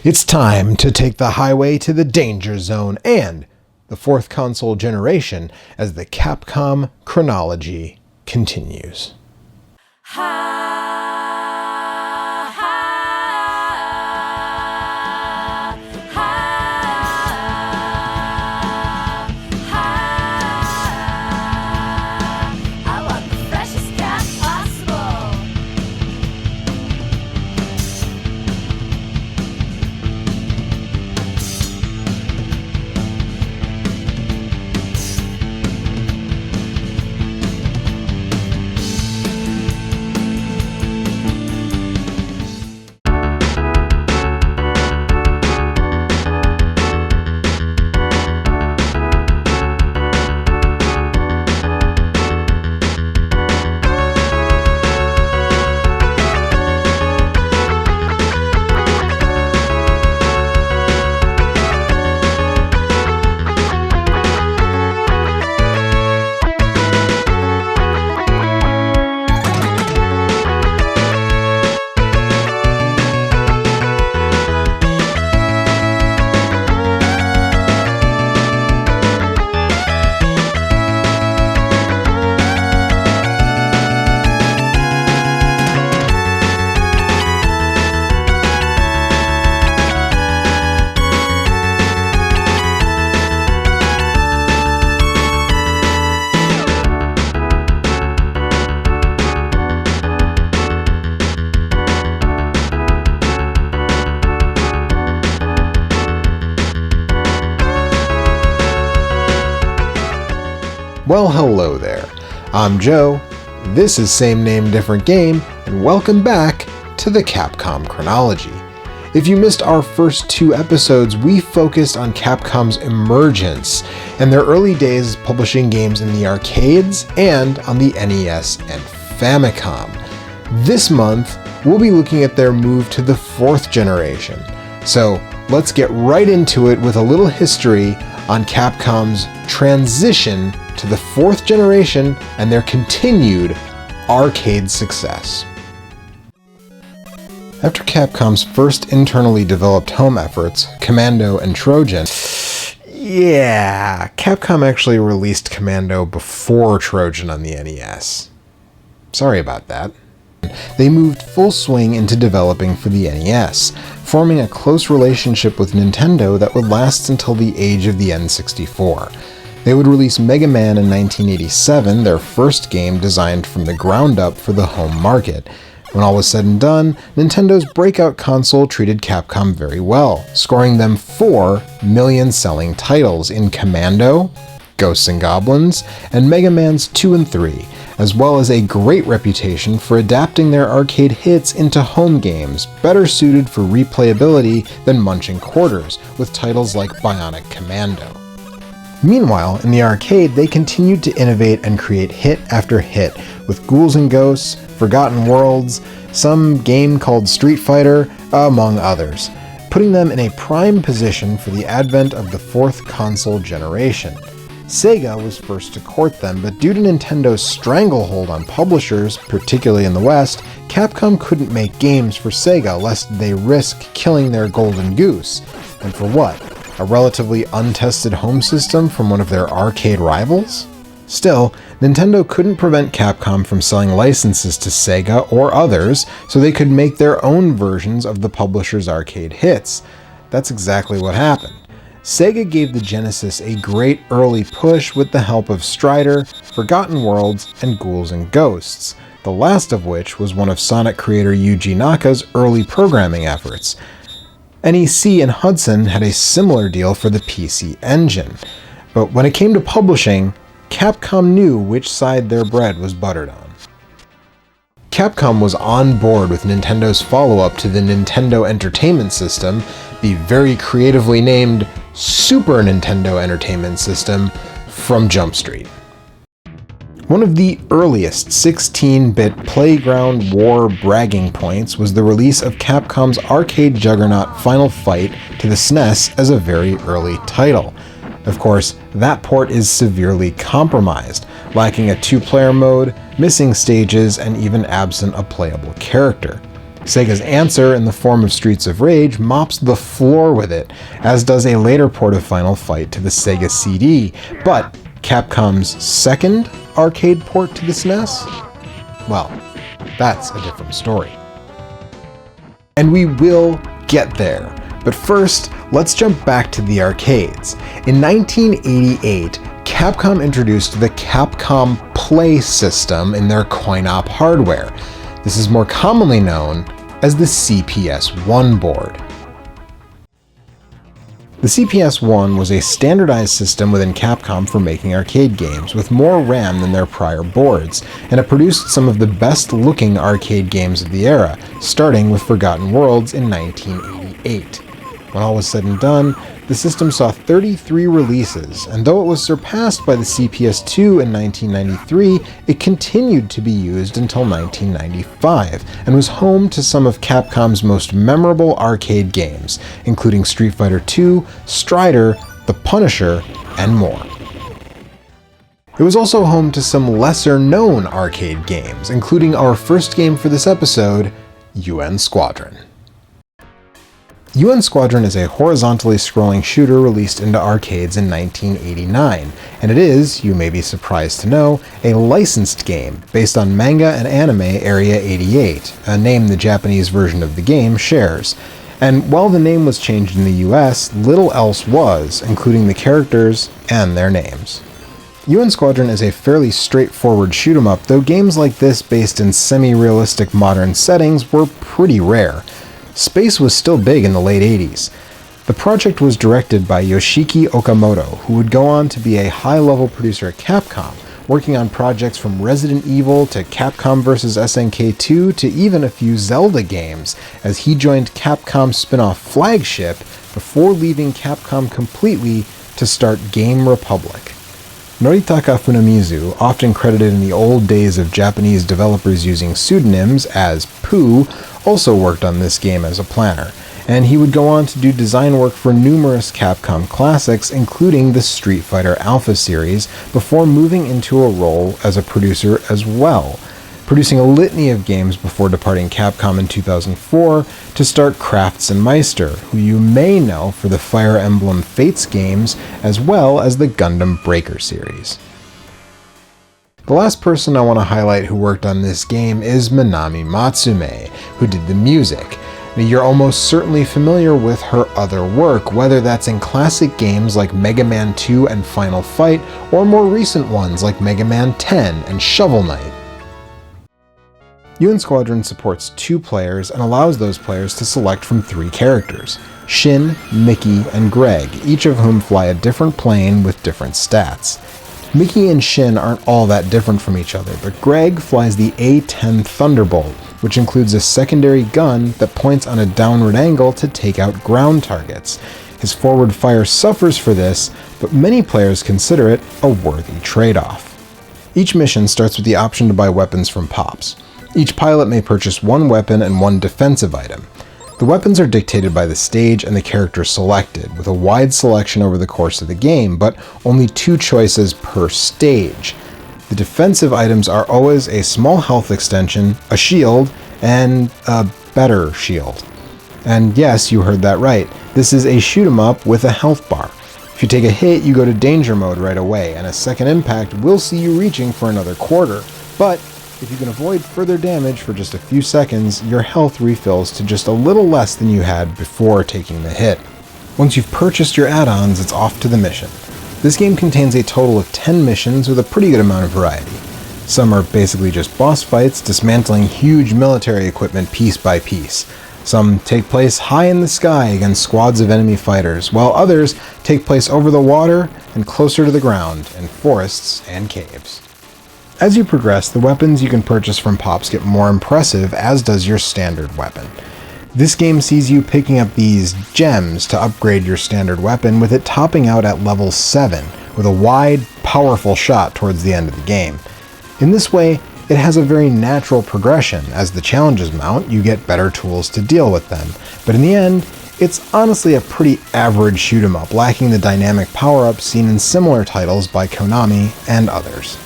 It's time to take the highway to the danger zone and the fourth console generation as the Capcom chronology continues. Well, hello there. I'm Joe, this is Same Name Different Game, and welcome back to the Capcom chronology. If you missed our first two episodes, we focused on Capcom's emergence and their early days publishing games in the arcades and on the NES and Famicom. This month, we'll be looking at their move to the fourth generation. So let's get right into it with a little history on Capcom's transition to the fourth generation and their continued arcade success. After Capcom's first internally developed home efforts, Commando and Trojan, Capcom actually released Commando before Trojan on the NES. Sorry about that. They moved full swing into developing for the NES, forming a close relationship with Nintendo that would last until the age of the N64. They would release Mega Man in 1987, their first game designed from the ground up for the home market. When all was said and done, Nintendo's breakout console treated Capcom very well, scoring them 4 million-selling titles in Commando, Ghosts and Goblins, and Mega Man's 2 and 3, as well as a great reputation for adapting their arcade hits into home games, better suited for replayability than Munching Quarters, with titles like Bionic Commando. Meanwhile, in the arcade, they continued to innovate and create hit after hit, with Ghouls and Ghosts, Forgotten Worlds, some game called Street Fighter, among others, putting them in a prime position for the advent of the fourth console generation. Sega was first to court them, but due to Nintendo's stranglehold on publishers, particularly in the West, Capcom couldn't make games for Sega lest they risk killing their golden goose. And for what? A relatively untested home system from one of their arcade rivals? Still, Nintendo couldn't prevent Capcom from selling licenses to Sega or others, so they could make their own versions of the publisher's arcade hits. That's exactly what happened. Sega gave the Genesis a great early push with the help of Strider, Forgotten Worlds, and Ghouls and Ghosts, the last of which was one of Sonic creator Yuji Naka's early programming efforts. NEC and Hudson had a similar deal for the PC Engine, but when it came to publishing, Capcom knew which side their bread was buttered on. Capcom was on board with Nintendo's follow-up to the Nintendo Entertainment System, the very creatively named Super Nintendo Entertainment System, from Jump Street. One of the earliest 16-bit playground war bragging points was the release of Capcom's arcade juggernaut Final Fight to the SNES as a very early title. Of course, that port is severely compromised, lacking a two-player mode, missing stages, and even absent a playable character. Sega's answer, in the form of Streets of Rage, mops the floor with it, as does a later port of Final Fight to the Sega CD, but Capcom's second arcade port to the SNES? Well, that's a different story. And we will get there. But first, let's jump back to the arcades. In 1988, Capcom introduced the Capcom Play system in their coin-op hardware. This is more commonly known as the CPS-1 board. The CPS-1 was a standardized system within Capcom for making arcade games, with more RAM than their prior boards, and it produced some of the best-looking arcade games of the era, starting with Forgotten Worlds in 1988. When all was said and done, the system saw 33 releases, and though it was surpassed by the CPS-2 in 1993, it continued to be used until 1995, and was home to some of Capcom's most memorable arcade games, including Street Fighter II, Strider, The Punisher, and more. It was also home to some lesser-known arcade games, including our first game for this episode, UN Squadron. UN Squadron is a horizontally scrolling shooter released into arcades in 1989, and it is, you may be surprised to know, a licensed game based on manga and anime Area 88, a name the Japanese version of the game shares. And while the name was changed in the US, little else was, including the characters and their names. UN Squadron is a fairly straightforward shoot-'em-up, though games like this based in semi-realistic modern settings were pretty rare. Space was still big in the late 80s. The project was directed by Yoshiki Okamoto, who would go on to be a high-level producer at Capcom, working on projects from Resident Evil to Capcom vs. SNK 2 to even a few Zelda games, as he joined Capcom's spin-off Flagship before leaving Capcom completely to start Game Republic. Noritaka Funamizu, often credited in the old days of Japanese developers using pseudonyms as Pooh, also worked on this game as a planner, and he would go on to do design work for numerous Capcom classics, including the Street Fighter Alpha series, before moving into a role as a producer as well, producing a litany of games before departing Capcom in 2004 to start Framemeister, who you may know for the Fire Emblem Fates games, as well as the Gundam Breaker series. The last person I want to highlight who worked on this game is Manami Matsumae, who did the music. Now, you're almost certainly familiar with her other work, whether that's in classic games like Mega Man 2 and Final Fight, or more recent ones like Mega Man 10 and Shovel Knight. UN Squadron supports 2 players and allows those players to select from 3 characters: Shin, Mickey, and Greg, each of whom fly a different plane with different stats. Mickey and Shin aren't all that different from each other, but Greg flies the A-10 Thunderbolt, which includes a secondary gun that points on a downward angle to take out ground targets. His forward fire suffers for this, but many players consider it a worthy trade-off. Each mission starts with the option to buy weapons from Pops. Each pilot may purchase 1 weapon and 1 defensive item. The weapons are dictated by the stage and the character selected, with a wide selection over the course of the game, but only 2 choices per stage. The defensive items are always a small health extension, a shield, and a better shield. And yes, you heard that right, this is a shoot-'em-up with a health bar. If you take a hit, you go to danger mode right away, and a second impact will see you reaching for another quarter, but if you can avoid further damage for just a few seconds, your health refills to just a little less than you had before taking the hit. Once you've purchased your add-ons, it's off to the mission. This game contains a total of 10 missions with a pretty good amount of variety. Some are basically just boss fights, dismantling huge military equipment piece by piece. Some take place high in the sky against squads of enemy fighters, while others take place over the water and closer to the ground in forests and caves. As you progress, the weapons you can purchase from Pops get more impressive, as does your standard weapon. This game sees you picking up these gems to upgrade your standard weapon, with it topping out at level 7, with a wide, powerful shot towards the end of the game. In this way, it has a very natural progression. As the challenges mount, you get better tools to deal with them, but in the end, it's honestly a pretty average shoot-'em-up, lacking the dynamic power-ups seen in similar titles by Konami and others.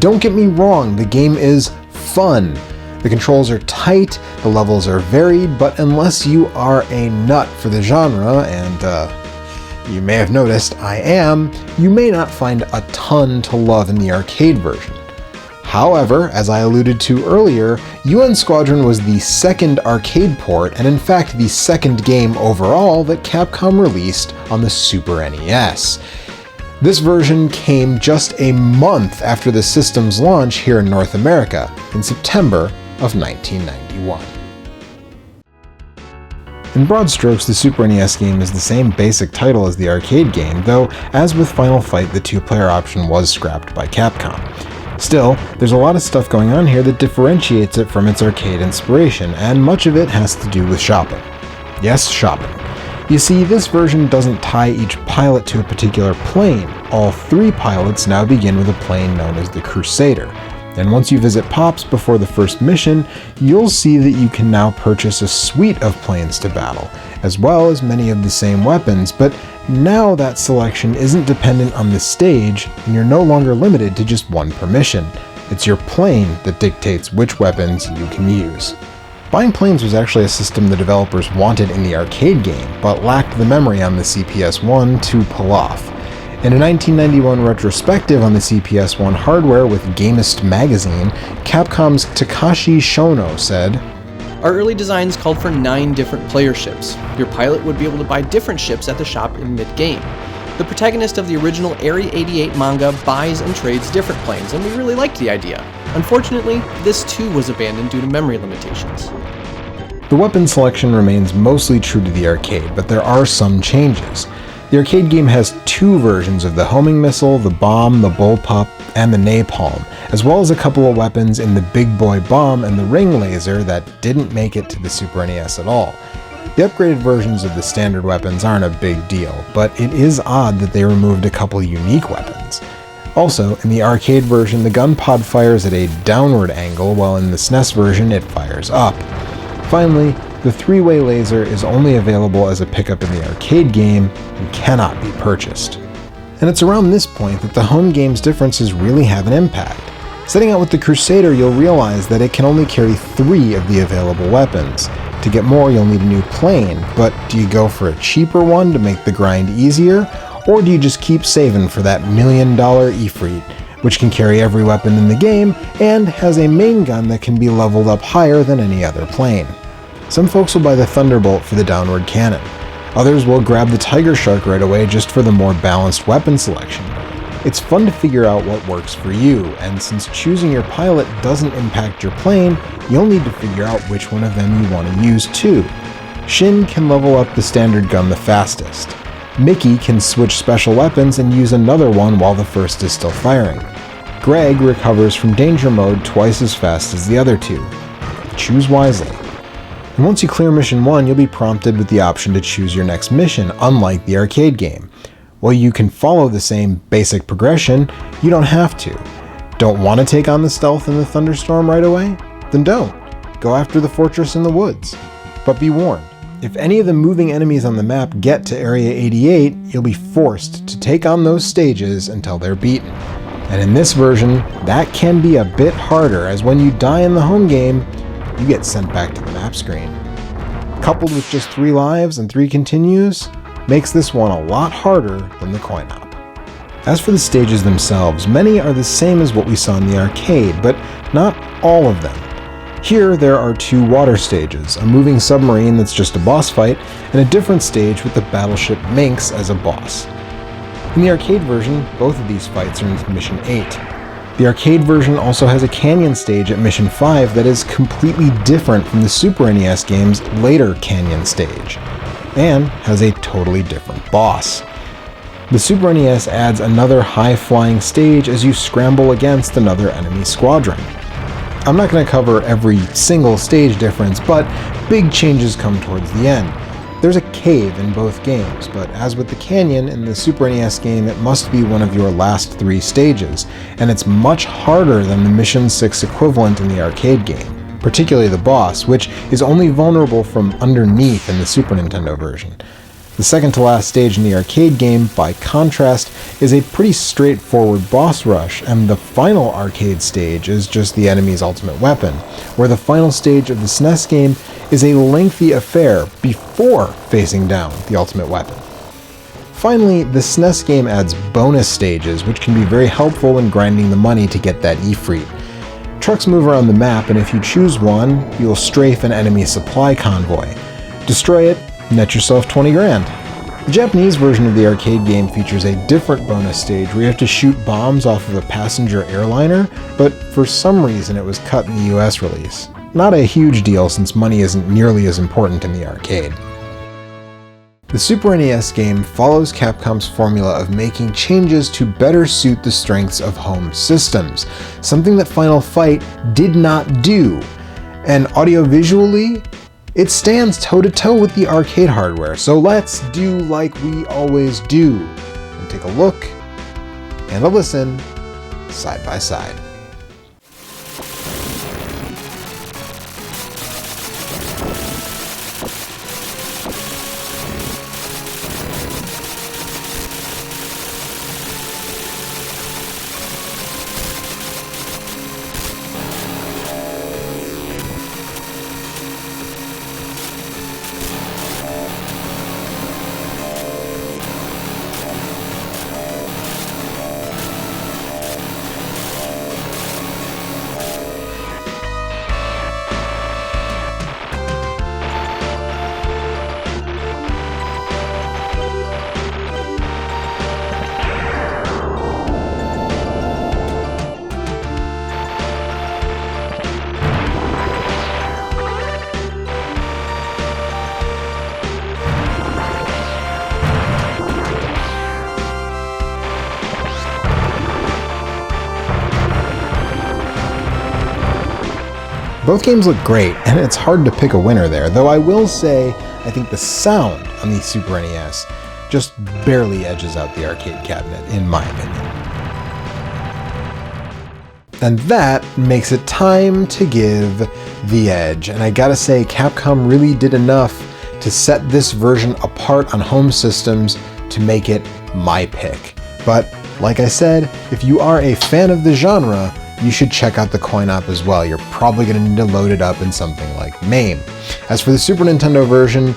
Don't get me wrong, the game is fun. The controls are tight, the levels are varied, but unless you are a nut for the genre, and you may have noticed I am, you may not find a ton to love in the arcade version. However, as I alluded to earlier, UN Squadron was the second arcade port, and in fact the second game overall that Capcom released on the Super NES. This version came just a month after the system's launch here in North America, in September of 1991. In broad strokes, the Super NES game is the same basic title as the arcade game, though as with Final Fight, the two-player option was scrapped by Capcom. Still, there's a lot of stuff going on here that differentiates it from its arcade inspiration, and much of it has to do with shopping. Yes, shopping. You see, this version doesn't tie each pilot to a particular plane. All 3 pilots now begin with a plane known as the Crusader, and once you visit Pops before the first mission, you'll see that you can now purchase a suite of planes to battle, as well as many of the same weapons, but now that selection isn't dependent on the stage, and you're no longer limited to just one per mission. It's your plane that dictates which weapons you can use. Buying planes was actually a system the developers wanted in the arcade game, but lacked the memory on the CPS-1 to pull off. In a 1991 retrospective on the CPS-1 hardware with Gamist magazine, Capcom's Takashi Shono said, "Our early designs called for 9 different player ships. Your pilot would be able to buy different ships at the shop in mid-game. The protagonist of the original Area 88 manga buys and trades different planes, and we really liked the idea. Unfortunately, this too was abandoned due to memory limitations." The weapon selection remains mostly true to the arcade, but there are some changes. The arcade game has 2 versions of the homing missile, the bomb, the bullpup, and the napalm, as well as a couple of weapons in the Big Boy Bomb and the ring laser that didn't make it to the Super NES at all. The upgraded versions of the standard weapons aren't a big deal, but it is odd that they removed a couple unique weapons. Also, in the arcade version, the gun pod fires at a downward angle, while in the SNES version it fires up. Finally, the 3-way laser is only available as a pickup in the arcade game and cannot be purchased. And it's around this point that the home game's differences really have an impact. Setting out with the Crusader, you'll realize that it can only carry 3 of the available weapons. To get more, you'll need a new plane, but do you go for a cheaper one to make the grind easier, or do you just keep saving for that $1 million Ifrit, which can carry every weapon in the game and has a main gun that can be leveled up higher than any other plane? Some folks will buy the Thunderbolt for the downward cannon. Others will grab the Tiger Shark right away just for the more balanced weapon selection. It's fun to figure out what works for you, and since choosing your pilot doesn't impact your plane, you'll need to figure out which one of them you want to use too. Shin can level up the standard gun the fastest. Mickey can switch special weapons and use another one while the first is still firing. Greg recovers from danger mode twice as fast as the other 2. Choose wisely. And once you clear mission 1, you'll be prompted with the option to choose your next mission, unlike the arcade game. While you can follow the same basic progression, you don't have to. Don't want to take on the stealth in the thunderstorm right away? Then don't. Go after the fortress in the woods. But be warned, if any of the moving enemies on the map get to Area 88, you'll be forced to take on those stages until they're beaten. And in this version, that can be a bit harder, as when you die in the home game, you get sent back to the map screen. Coupled with just 3 lives and 3 continues, makes this one a lot harder than the coin-op. As for the stages themselves, many are the same as what we saw in the arcade, but not all of them. Here there are 2 water stages, a moving submarine that's just a boss fight, and a different stage with the battleship Minx as a boss. In the arcade version, both of these fights are in Mission 8. The arcade version also has a canyon stage at Mission 5 that is completely different from the Super NES game's later canyon stage, and has a totally different boss. The Super NES adds another high-flying stage as you scramble against another enemy squadron. I'm not going to cover every single stage difference, but big changes come towards the end. There's a cave in both games, but as with the canyon in the Super NES game, it must be one of your last 3 stages, and it's much harder than the Mission 6 equivalent in the arcade game, particularly the boss, which is only vulnerable from underneath in the Super Nintendo version. The second to last stage in the arcade game, by contrast, is a pretty straightforward boss rush, and the final arcade stage is just the enemy's ultimate weapon, where the final stage of the SNES game is a lengthy affair before facing down the ultimate weapon. Finally, the SNES game adds bonus stages, which can be very helpful when grinding the money to get that Ifrit. Trucks move around the map, and if you choose one, you'll strafe an enemy supply convoy. Destroy it, net yourself 20 grand. The Japanese version of the arcade game features a different bonus stage where you have to shoot bombs off of a passenger airliner, but for some reason it was cut in the US release. Not a huge deal since money isn't nearly as important in the arcade. The Super NES game follows Capcom's formula of making changes to better suit the strengths of home systems, something that Final Fight did not do. And audiovisually, it stands toe-to-toe with the arcade hardware, so let's do like we always do, and take a look and a listen side by side. Both games look great, and it's hard to pick a winner there, though I will say I think the sound on the Super NES just barely edges out the arcade cabinet, in my opinion. And that makes it time to give the edge, and I gotta say Capcom really did enough to set this version apart on home systems to make it my pick. But like I said, if you are a fan of the genre, you should check out the coin-op as well. You're probably going to need to load it up in something like MAME. As for the Super Nintendo version,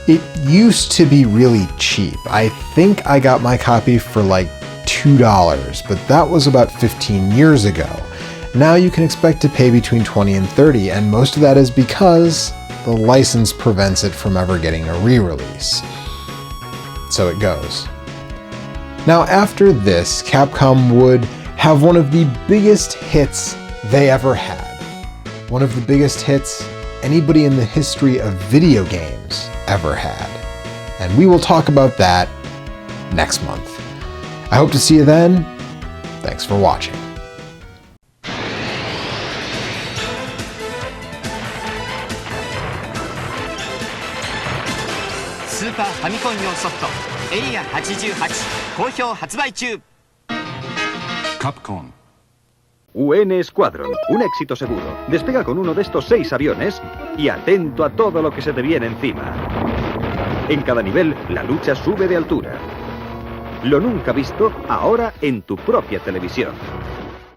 it used to be really cheap. I think I got my copy for like $2, but that was about 15 years ago. Now you can expect to pay between $20 and $30, and most of that is because the license prevents it from ever getting a re-release. So it goes. Now after this, Capcom would have one of the biggest hits they ever had. One of the biggest hits anybody in the history of video games ever had. And we will talk about that next month. I hope to see you then. Thanks for watching. Super Famicom 用ソフト EIA88 好評発売中。 Capcom. UN Squadron, un éxito seguro. Despega con uno de estos 6 aviones y atento a todo lo que se te viene encima. En cada nivel, la lucha sube de altura. Lo nunca visto, ahora en tu propia televisión.